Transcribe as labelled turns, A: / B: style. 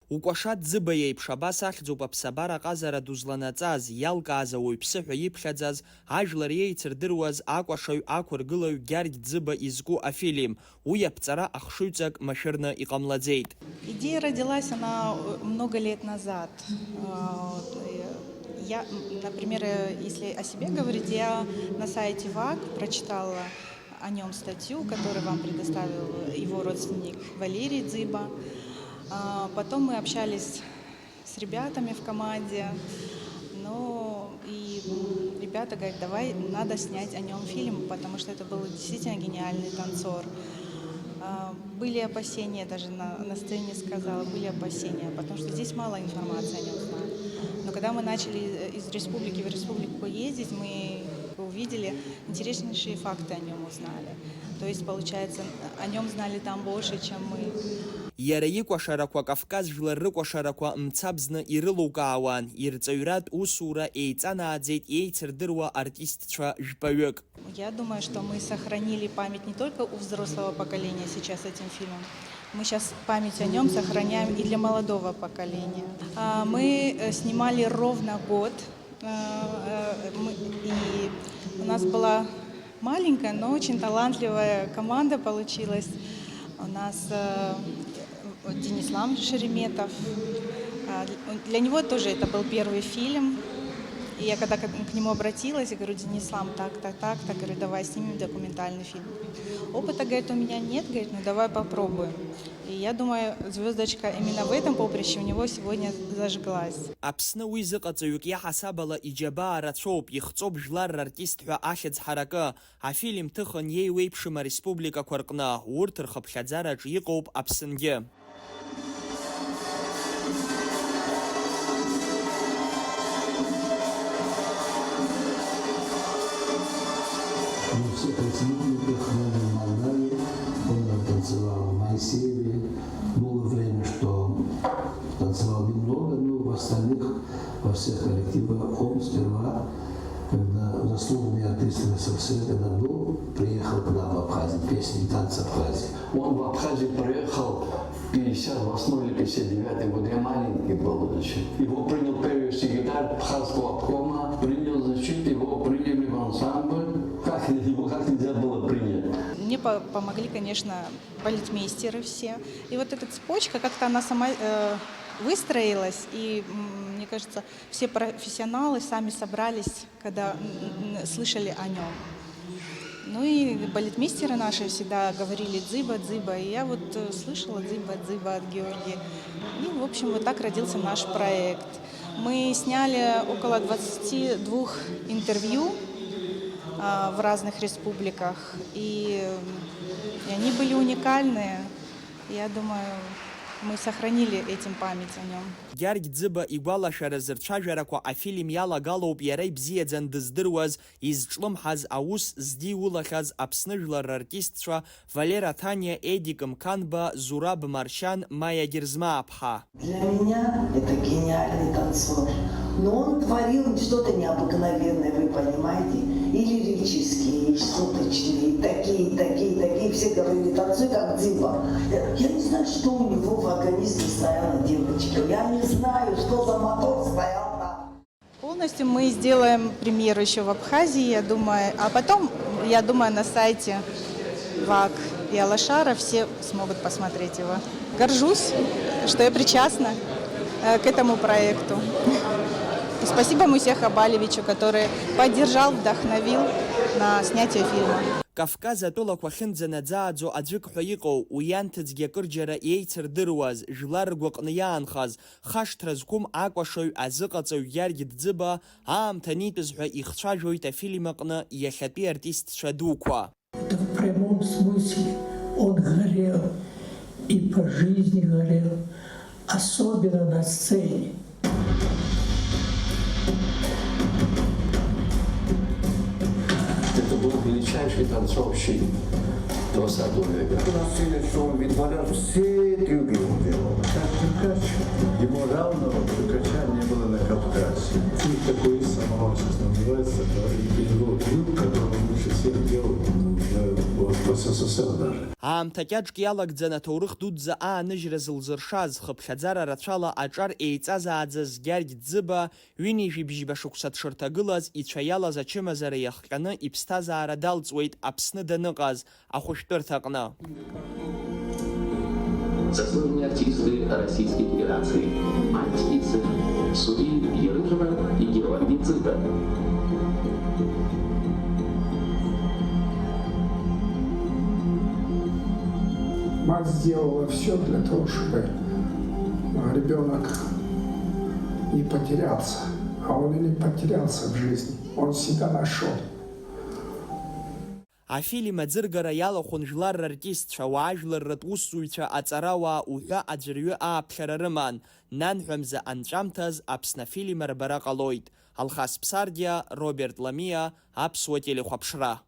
A: Укәаша Ӡыба иеиԥш абас ахьӡуп аԥсабара ҟазара ду зланаҵаз, иалкааз ауаҩԥсыҳәа иԥхьаӡаз, ажәлар еицырдыруаз акәашаҩ ақәыргылаҩ Гьаргь Ӡыба изку афильм. Уи аԥҵара ахшыҩҵак машәырны иҟамлаӡеит.
B: Идея родилась она много лет назад. Я, например, если о себе говорить, я на сайте ВАК прочитала о нем статью, которую вам предоставил его родственник Валерий Дзыба. Потом мы общались с ребятами в команде, и ребята говорят, давай, надо снять о нем фильм, потому что это был действительно гениальный танцор. Были опасения, даже на сцене сказала, были опасения, потому что здесь мало информации о нем знали. Но когда мы начали из республики в республику ездить, мы увидели интереснейшие факты о нем узнали. То есть, получается, о нем знали там больше, чем мы.
A: Иара икәашарақәа Кавказ жәлар рыкәашарақәа мцабзны ирылукаауан, ирҵаҩратә усура еиҵанааӡеит еицырдыруа артистцәа жәпаҩык.
B: Я думаю, что мы сохранили память не только у взрослого поколения сейчас этим фильмом. Мы сейчас память о нем сохраняем и для молодого поколения. Мы снимали ровно год, и у нас была маленькая, но очень талантливая команда получилась. У нас Денислам Шереметов. Для него тоже это был первый фильм. И я когда к нему обратилась, я говорю, Денислам, так, говорю, давай снимем документальный фильм. Опыта, говорит, у меня нет, говорит, ну давай попробуем. И я думаю, звездочка именно в этом поприще у него сегодня зажглась.
A: Аԥсны уи зыҟаҵаҩык иаҳасабала иџьабаа рацәоуп, ихҵоуп жәлар рартист ҳәа ахьӡ ҳаракы. Афильм ҭыхын иеиуеиԥшым ареспубликақәа рҟны, урҭ рхыԥхьаӡараҿ иҟоуп Аԥсынгьы.
C: Все оценили, вдохновили Молдавии, он танцевал в Моисееве. Было время, что танцевал немного, но в остальных, во всех коллективах, он сперва, когда заслуженный артист СССР, когда был, приехал к нам в Абхазию, песни и танцы Абхазии.
D: Он в Абхазию приехал в 58 или 59 год, я маленький был, значит. Его принял первый секретарь Абхазского обкома, принял защиту, его приняли в ансамбль. Как нельзя было принять?
B: Мне помогли, конечно, балетмейстеры все. И вот эта цепочка, как-то она сама выстроилась, и, мне кажется, все профессионалы сами собрались, когда слышали о нем. Ну и балетмейстеры наши всегда говорили «Дзыба, Дзыба», и я вот слышала «Дзыба, Дзыба» от Георгия. И, в общем, вот так родился наш проект. Мы сняли около 22 интервью в разных республиках, и они были уникальные. Я думаю, мы сохранили этим память о нем.
A: Гьаргь Ӡыба игәалашәара зырцәажәарақәа афильм иалагалоуп иара ибзиаӡан дыздыруаз, изҿлымҳаз аус здиулахьаз Аԥсны жәлар рартистцәа Валера Таниа, Эдик Мканба, Зураб Маршьан, Майя Герзмааԥҳа.
E: Для меня это гениальный танцор. Но он творил что-то необыкновенное, вы понимаете? И лирические, и шуточные, и такие. Все говорили, танцуй как Дзыба. Я не знаю, что у него в организме стояло, девочки. Я не знаю, что за мотор стоял там.
B: Полностью мы сделаем премьеру еще в Абхазии, я думаю. А потом, я думаю, на сайте ВАК и Алашара все смогут посмотреть его. Горжусь, что я причастна к этому проекту. И спасибо Мусе Хабалевичу, который поддержал, вдохновил на снятие фильма.
A: Кавказ атәылақәа хьынӡанаӡааӡо аӡәык ҳәа иҟоу, уи анҭыҵгьы акырџьара еицырдыруаз, жәлар ргәаҟны иаанхаз, хашҭра зқәым акәашаҩ азыҟаҵаҩ Гьаргь Ӡыба аамҭа анитәыз ҳәа ихцәажәоит афильм аҟны иахьатәи артистцәа дуқәа.
F: В прямом смысле он горел, и по жизни горел, особенно на сцене.
D: Это был величайший танцовщик 20 века.
G: На сцене, что он вытворял, все трюки он делал. Как трюкач, ему равного трюкача не было на Кавказе. Трюк такой самого сейчас называется, это его трюк, который он лучше всех делал в СССР даже.
A: Аамҭа кьаҿк иалагӡаны аҭоурых дуӡӡа ааныжьра зылзыршаз хыԥхьаӡара рацәала аҿар еиҵазааӡаз Гьаргь Ӡыба ҩынҩажәибжьба шықәса дшырҭагылаз ицәа иалаз ачымазара иахҟьаны иԥсҭазаара далҵуеит Аԥсны даныҟаз ахәышәтәырҭаҟны.
H: Заслуженные артисты Российской Федерации, мать и сын, судьи Ерыжева и Георгий Цыга.
I: Мать сделала все для того, чтобы ребенок не потерялся. А он и не потерялся в жизни. Он себя нашел.
A: Афильм аӡыргара иалахәын жәларра артистцәа, уаажәларратә усзуҩцәа, аҵарауаа уҳәа аӡәырҩы ааԥхьара рыман. Нанҳәамза анҵәамҭаз Аԥсны афильм рбара ҟалоит. Алхас Ԥсардиа, Роберт Ламиа, Аԥсуа телехәаԥшра.